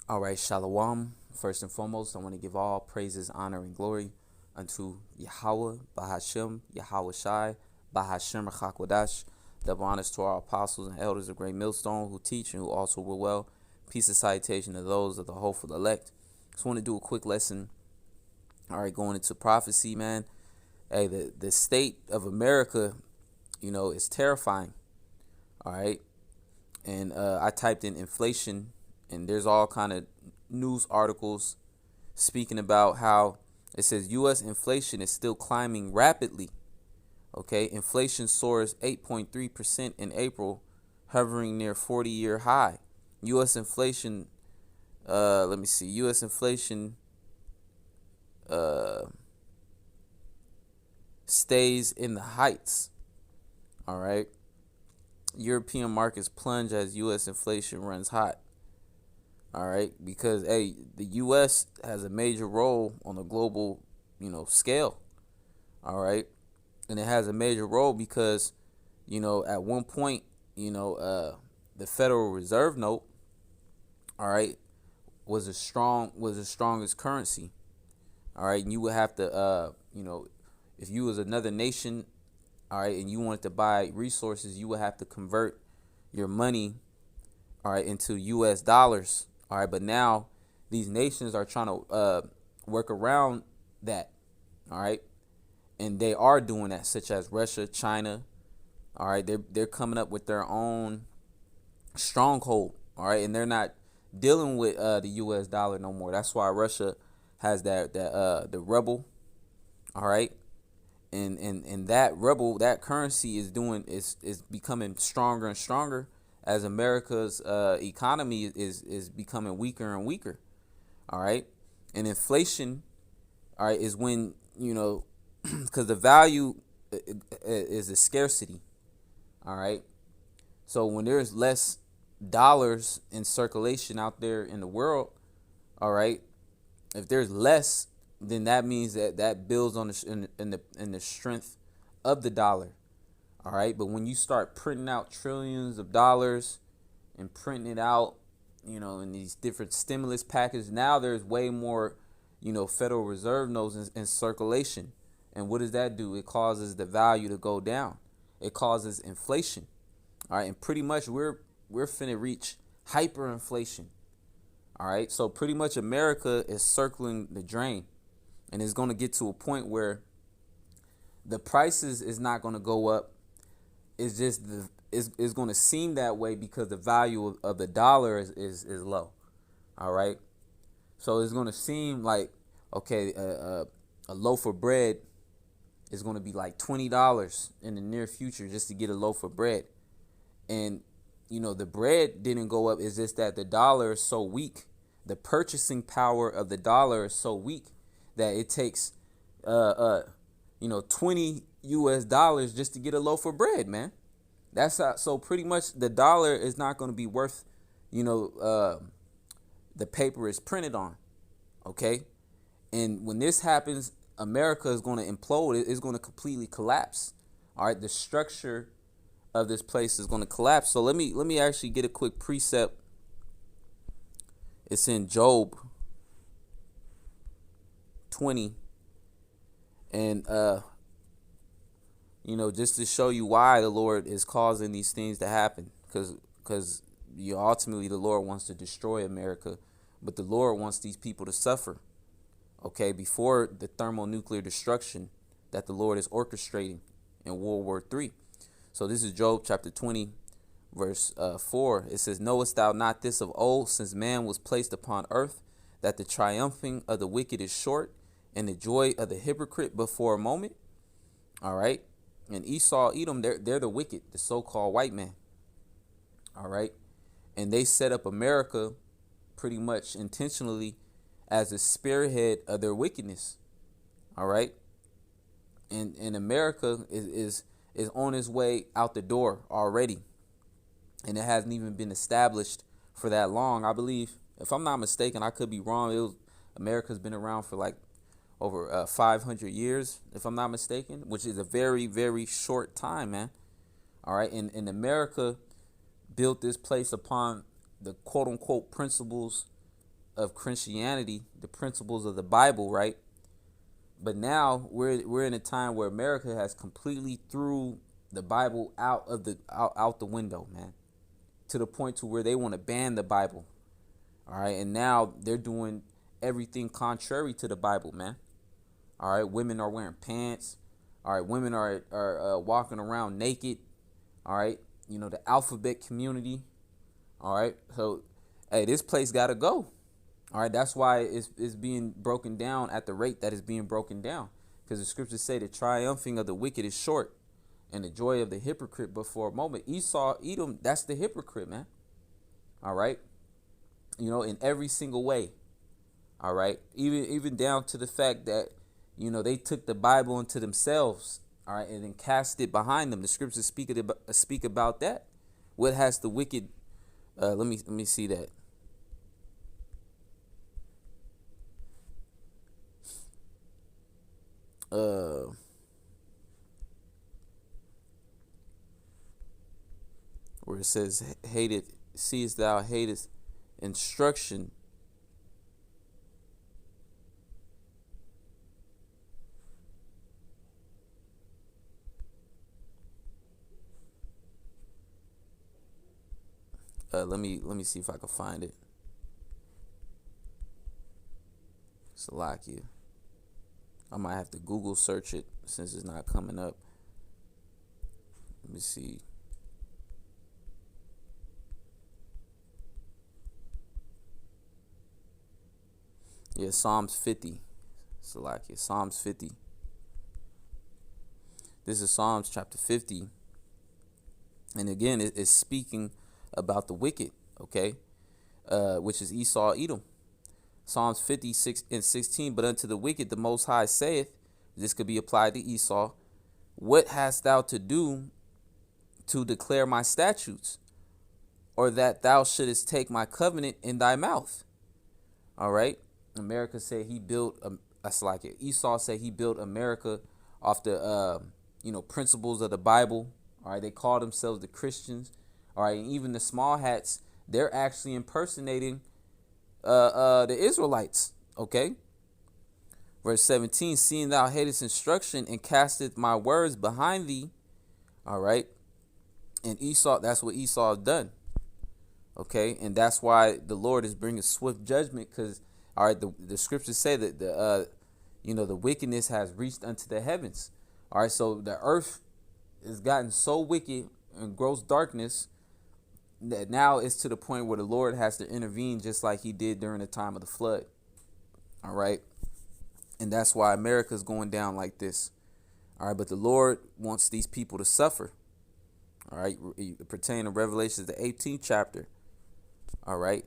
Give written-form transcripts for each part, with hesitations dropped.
All right, Shalom. First and foremost, I want to give all praises, honor, and glory unto Yahweh, Bahashem, Yahweh Shai, Bahashem Rachakwadash. Double honors to our apostles and elders of Great Millstone who teach and who also will well. Peace and salutation to those of the hopeful elect. Just want to do a quick lesson. All right, going into prophecy, man. Hey, the state of America, is terrifying. All right. And I typed in inflation, and there's all kind of news articles speaking about how it says U.S. inflation is still climbing rapidly. Okay, inflation soars 8.3% in April, hovering near 40-year high. U.S. inflation, let me see, U.S. inflation stays in the heights. All right. European markets plunge as U.S. inflation runs hot. All right, because the U.S. has a major role on the global, scale. All right, and it has a major role because, at one point, the Federal Reserve note, all right, was the strongest currency. All right, and you would have to, if you was another nation, all right, and you wanted to buy resources, you would have to convert your money, all right, into U.S. dollars. All right, but now these nations are trying to work around that. All right, and they are doing that, such as Russia, China. All right, they're coming up with their own stronghold. All right, and they're not dealing with the U.S. dollar no more. That's why Russia has the ruble. All right, and that currency is becoming stronger and stronger as America's economy is becoming weaker and weaker. All right, and inflation, all right, is when because the value is a scarcity. All right, so when there's less dollars in circulation out there in the world, all right, if there's less, then that means that builds on the strength of the dollar. All right, but when you start printing out trillions of dollars and printing it out, in these different stimulus packages, now there's way more, Federal Reserve notes in circulation. And what does that do? It causes the value to go down. It causes inflation. All right, and pretty much we're finna reach hyperinflation. All right, so pretty much America is circling the drain, and it's going to get to a point where the prices is not going to go up. It's just it's going to seem that way because the value of the dollar is low. All right, so it's going to seem like, okay, a loaf of bread is going to be like $20 in the near future just to get a loaf of bread. And the bread didn't go up. It's just that the dollar is so weak. The purchasing power of the dollar is so weak that it takes 20 US dollars just to get a loaf of bread, man. That's how, so pretty much the dollar is not going to be worth, the paper is printed on. Okay. And when this happens, America is going to implode. It's going to completely collapse. All right. The structure of this place is going to collapse. So let me actually get a quick precept. It's in Job 20. And just to show you why the Lord is causing these things to happen, because ultimately the Lord wants to destroy America, but the Lord wants these people to suffer, okay, before the thermonuclear destruction that the Lord is orchestrating in World War III. So this is Job chapter 20, verse 4. It says, "Knowest thou not this of old, since man was placed upon earth, that the triumphing of the wicked is short, and the joy of the hypocrite but for a moment?" All right. And Esau, Edom, they're the wicked, the so-called white man. All right. And they set up America pretty much intentionally as a spearhead of their wickedness. All right. And America is on its way out the door already. And it hasn't even been established for that long. I believe, if I'm not mistaken, I could be wrong. America's been around for like over 500 years, if I'm not mistaken, which is a very, very short time, man. All right. And America built this place upon the quote unquote principles of Christianity, the principles of the Bible, right? But now we're in a time where America has completely threw the Bible out the window, man, to the point to where they want to ban the Bible. All right, and now they're doing everything contrary to the Bible, man. All right, women are wearing pants. All right, women are walking around naked. All right, the alphabet community. All right, so hey, this place got to go. All right, that's why it's being broken down at the rate that it's being broken down, because the scriptures say the triumphing of the wicked is short, and the joy of the hypocrite but for a moment. Esau, Edom, that's the hypocrite, man. All right, in every single way. All right, even down to the fact that they took the Bible into themselves. All right, and then cast it behind them. The scriptures speak about that. What has the wicked? Let me see that. Where it says, hated, seest thou hatest instruction. Let me see if I can find it. Salakia. I might have to Google search it since it's not coming up. Let me see. Yeah, Psalms 50. Salakia. Psalms 50. This is Psalms chapter 50. And again, it's speaking about the wicked, okay? Which is Esau, Edom. Psalms 56 and 16. But unto the wicked the Most High saith, this could be applied to Esau, what hast thou to do to declare my statutes, or that thou shouldest take my covenant in thy mouth? All right. America said he built, that's like it. Esau said he built America off the, principles of the Bible. All right. They call themselves the Christians. All right. And even the small hats, they're actually impersonating the Israelites. Okay. Verse 17, seeing thou hatest instruction and casteth my words behind thee. All right. And Esau, that's what Esau has done. Okay. And that's why the Lord is bringing swift judgment, because, all right, the scriptures say that the wickedness has reached unto the heavens. All right. So the earth has gotten so wicked and gross darkness that now it's to the point where the Lord has to intervene, just like he did during the time of the flood. All right. And that's why America's going down like this. All right. But the Lord wants these people to suffer. All right. Pertaining to Revelation, the 18th chapter. All right.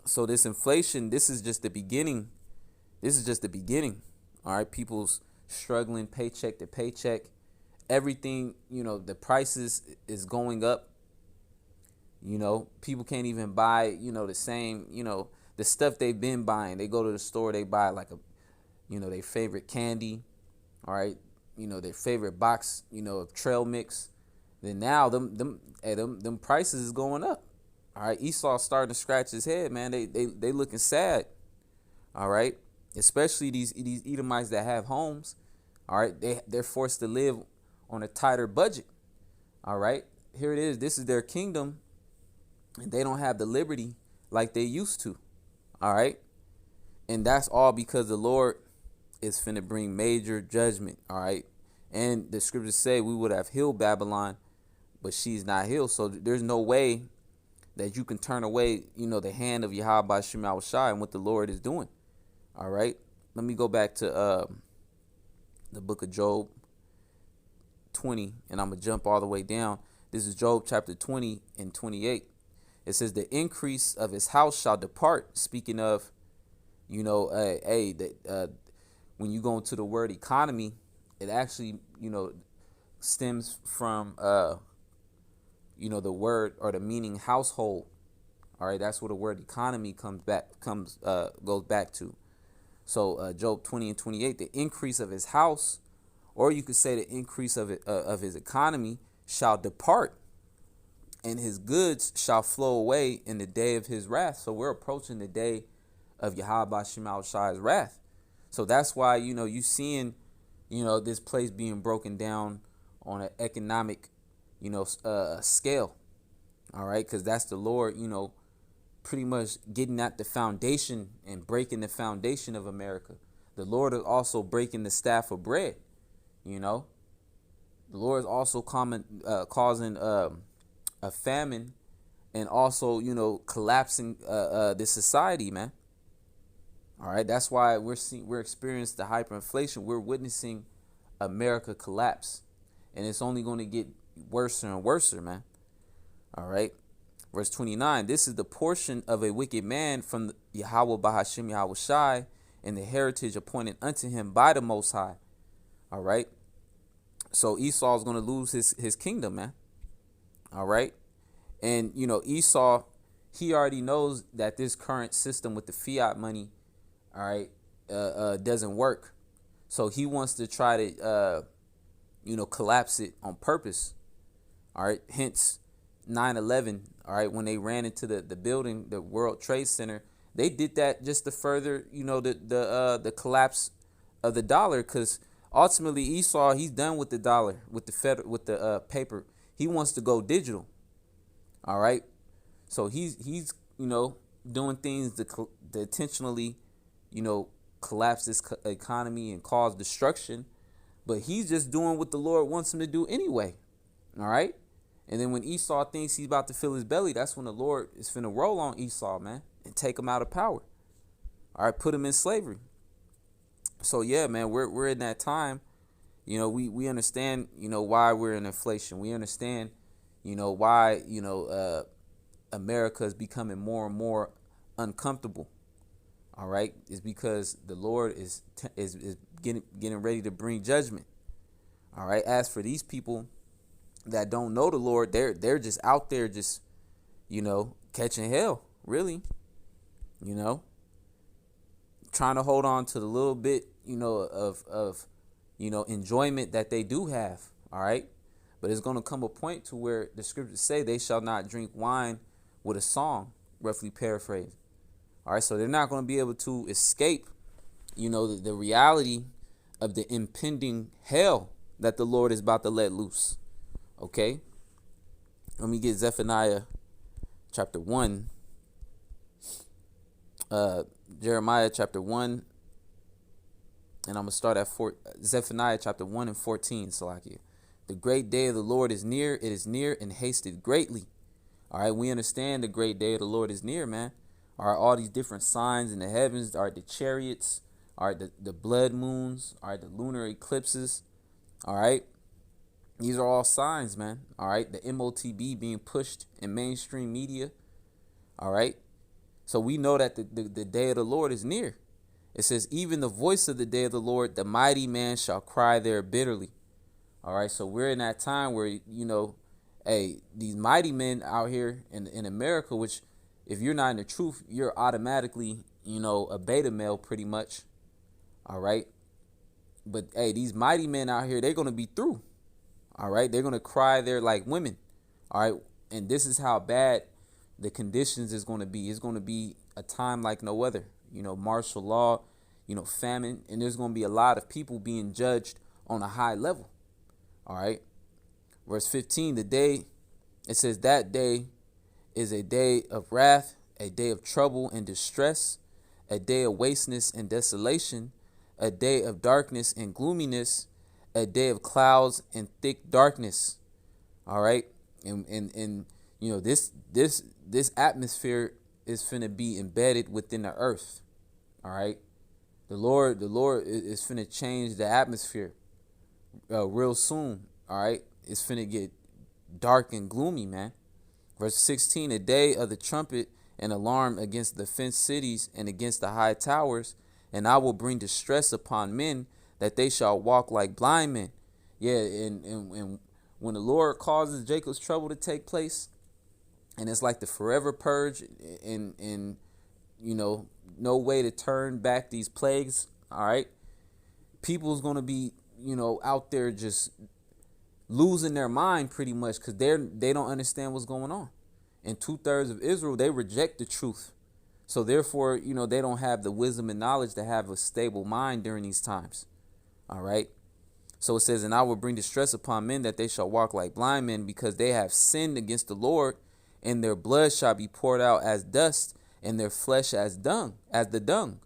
So this inflation, this is just the beginning. This is just the beginning. All right. People's struggling paycheck to paycheck. Everything, the prices is going up. People can't even buy, the same, the stuff they've been buying. They go to the store, they buy like their favorite candy. All right. Their favorite box, of trail mix. Then now them prices is going up. All right. Esau starting to scratch his head, man. They looking sad. All right. Especially these Edomites that have homes. All right. They're forced to live on a tighter budget. All right. Here it is. This is their kingdom. And they don't have the liberty like they used to. All right. And that's all because the Lord is finna bring major judgment. All right. And the scriptures say we would have healed Babylon, but she's not healed. So there's no way that you can turn away, the hand of Yahweh Shema Shai and what the Lord is doing. All right. Let me go back to the book of Job 20, and I'm going to jump all the way down. This is Job chapter 20 and 28. It says the increase of his house shall depart. Speaking of, when you go into the word economy, it actually, stems from, the word or the meaning household. All right. That's where the word economy goes back to. So Job 20 and 28, the increase of his house, or you could say the increase of his economy shall depart, and his goods shall flow away in the day of his wrath. So we're approaching the day of Yahweh Shema Shai's wrath. So that's why, you seeing, this place being broken down on an economic, scale. All right. Because that's the Lord, pretty much getting at the foundation and breaking the foundation of America. The Lord is also breaking the staff of bread. The Lord is also causing a famine, and also, collapsing this society, man. All right, that's why we're experiencing the hyperinflation. We're witnessing America collapse, and it's only going to get worse and worse, man. All right, verse 29. This is the portion of a wicked man from Yahweh Bahashim Yahweh Shai, and the heritage appointed unto him by the Most High. All right, so Esau is going to lose his kingdom, man. All right, and Esau, he already knows that this current system with the fiat money, all right, doesn't work. So he wants to try to, collapse it on purpose. All right. Hence 9/11. All right. When they ran into the building, the World Trade Center, they did that just to further, the collapse of the dollar. Because ultimately Esau, he's done with the dollar, with the paper. He wants to go digital. All right. So he's doing things to intentionally, collapse this economy and cause destruction, but he's just doing what the Lord wants him to do anyway. All right. And then when Esau thinks he's about to fill his belly, that's when the Lord is finna roll on Esau, man, and take him out of power. All right. Put him in slavery. So yeah, man, we're in that time. We understand, why we're in inflation. We understand, why, America is becoming more and more uncomfortable. All right, it's because the Lord is getting ready to bring judgment. All right. As for these people that don't know the Lord, they're just out there, just catching hell, really. Trying to hold on to the little bit, of enjoyment that they do have. All right, but it's going to come a point to where the scriptures say they shall not drink wine with a song, roughly paraphrased. All right, so they're not going to be able to escape, the reality of the impending hell that the Lord is about to let loose. Okay, let me get Zephaniah chapter 1, Jeremiah chapter 1, and I'm going to start at Zephaniah chapter 1 and 14. Salakia. The great day of the Lord is near, it is near and hasted greatly. All right, we understand the great day of the Lord is near, man. All right, all these different signs in the heavens, all right, the chariots, all right, the blood moons, all right, the lunar eclipses, all right. These are all signs, man. All right, the MOTB being pushed in mainstream media. All right, so we know that the day of the Lord is near. It says, even the voice of the day of the Lord, the mighty man shall cry there bitterly. All right, so we're in that time where, hey, these mighty men out here in America, which if you're not in the truth, you're automatically, a beta male pretty much. All right. But hey, these mighty men out here, they're going to be through. All right. They're going to cry there like women. All right. And this is how bad the conditions is going to be. It's going to be a time like no other, martial law, famine. And there's going to be a lot of people being judged on a high level. All right. Verse 15, it says that day is a day of wrath, a day of trouble and distress, a day of wasteness and desolation, a day of darkness and gloominess, a day of clouds and thick darkness. All right. And this atmosphere is finna be embedded within the earth. All right. The Lord is finna change the atmosphere real soon. All right. It's finna get dark and gloomy, man. Verse 16, a day of the trumpet and alarm against the fenced cities and against the high towers, and I will bring distress upon men that they shall walk like blind men. Yeah, and when the Lord causes Jacob's trouble to take place, and it's like the forever purge, and no way to turn back these plagues. All right, people's gonna be out there just losing their mind pretty much, because they don't understand what's going on. And 2/3 of Israel, they reject the truth. So therefore, they don't have the wisdom and knowledge to have a stable mind during these times. All right. So it says, and I will bring distress upon men that they shall walk like blind men, because they have sinned against the Lord, and their blood shall be poured out as dust, and their flesh as the dung.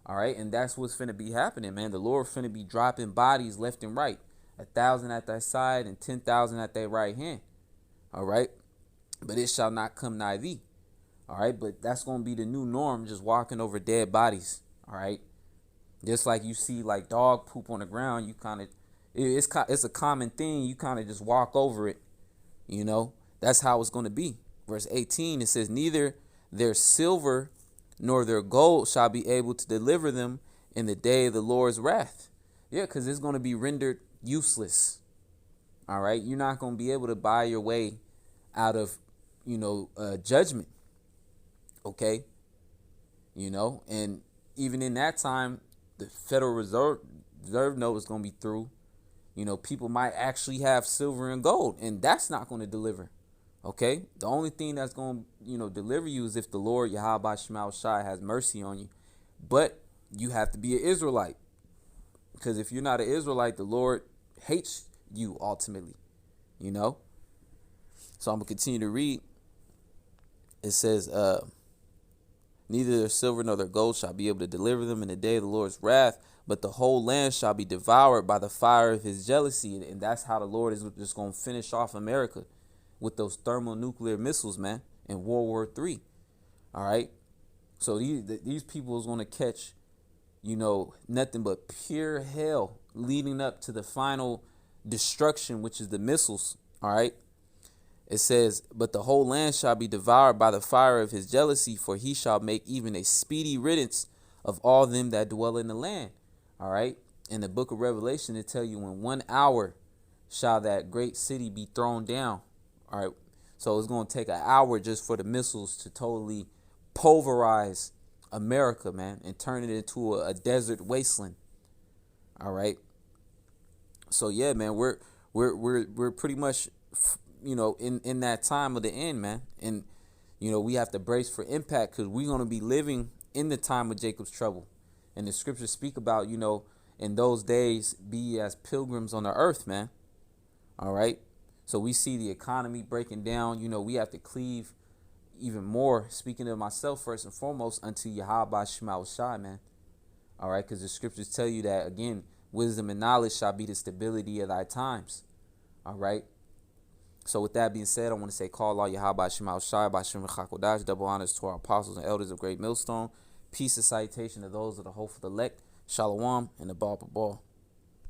All right. And that's what's finna be happening, man. The Lord finna be dropping bodies left and right, 1,000 at thy side and 10,000 at thy right hand. All right. But it shall not come nigh thee. All right. But that's going to be the new norm, just walking over dead bodies. All right. Just like you see like dog poop on the ground, you kind of, it's a common thing. You kind of just walk over it. That's how it's going to be. Verse 18, it says, neither their silver nor their gold shall be able to deliver them in the day of the Lord's wrath. Yeah, because it's going to be rendered useless. All right. You're not going to be able to buy your way out of, judgment. Okay. And even in that time, the Federal Reserve note is going to be through. People might actually have silver and gold, and that's not going to deliver. Okay. The only thing that's going to, deliver you is if the Lord Yahweh Shema Shai has mercy on you. But you have to be an Israelite, because if you're not an Israelite, the Lord hates you ultimately. So I'm going to continue to read. It says, neither their silver nor their gold shall be able to deliver them in the day of the Lord's wrath, but the whole land shall be devoured by the fire of his jealousy. And that's how the Lord is just going to finish off America, with those thermonuclear missiles, man, in World War III. All right. So these people is going to catch, nothing but pure hell leading up to the final destruction, which is the missiles. All right. It says, but the whole land shall be devoured by the fire of his jealousy, for he shall make even a speedy riddance of all them that dwell in the land. All right. In the book of Revelation, it tell you in 1 hour shall that great city be thrown down. All right. So it's going to take an hour just for the missiles to totally pulverize America, man, and turn it into a desert wasteland. All right. So yeah, man, we're pretty much, in that time of the end, man. And, we have to brace for impact, because we're going to be living in the time of Jacob's trouble. And the scriptures speak about, in those days, be as pilgrims on the earth, man. All right. So we see the economy breaking down. We have to cleave even more, speaking of myself first and foremost, unto Yahweh Shema Shai, man. All right. Because the scriptures tell you that, again, wisdom and knowledge shall be the stability of thy times. All right. So with that being said, I want to say, call Allah Yahweh Shema Shai, Bashim Chakodash, double honors to our apostles and elders of Great Millstone. Peace and salutation to those of the hopeful elect. Shalom and the ball.